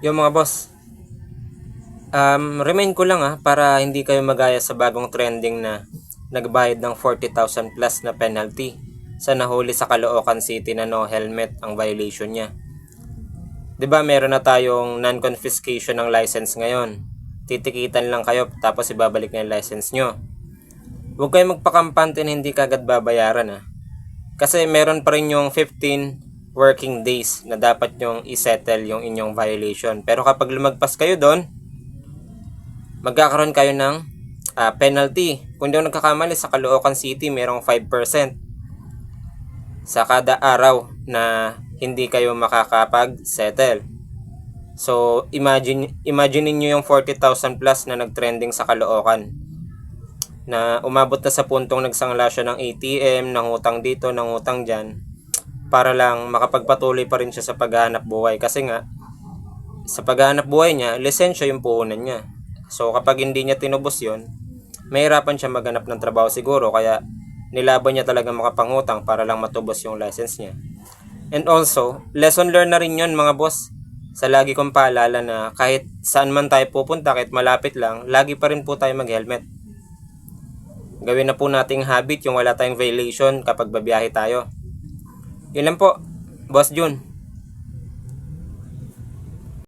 Yung mga boss, remind ko lang para hindi kayo magaya sa bagong trending na nagbayad ng 40,000 plus na penalty sa nahuli sa Caloocan City na no helmet ang violation niya. 'Di ba meron na tayong non-confiscation ng license ngayon? Titikitan lang kayo tapos ibabalik na yung license nyo. Huwag kayong magpakampante na hindi kagad babayaran Kasi meron pa rin yung 15 working days na dapat nyong isettle yung inyong violation. Pero kapag lumagpas kayo doon, magkakaroon kayo ng penalty. Kung di ako nagkakamali, sa Caloocan City, merong 5% sa kada araw na hindi kayo makakapag-settle. So, imagine niyo yung 40,000 plus na nag-trending sa Caloocan na umabot na sa puntong nagsangla siya ng ATM, nangutang dito, nangutang dyan, para lang makapagpatuloy pa rin siya sa paghahanap buhay. Kasi nga, sa paghahanap buhay niya, lisensya yung puhunan niya. So, kapag hindi niya tinubos yun, mahirapan siya maghanap ng trabaho siguro. Kaya, nilaban niya talaga makapangutang para lang matubos yung license niya. And also, lesson learned na rin yun mga boss. Sa lagi kong paalala na kahit saan man tayo pupunta, kahit malapit lang, lagi pa rin po tayo mag-helmet. Gawin na po nating habit yung wala tayong violation kapag babiyahe tayo. Yun lang po, Boss Jun.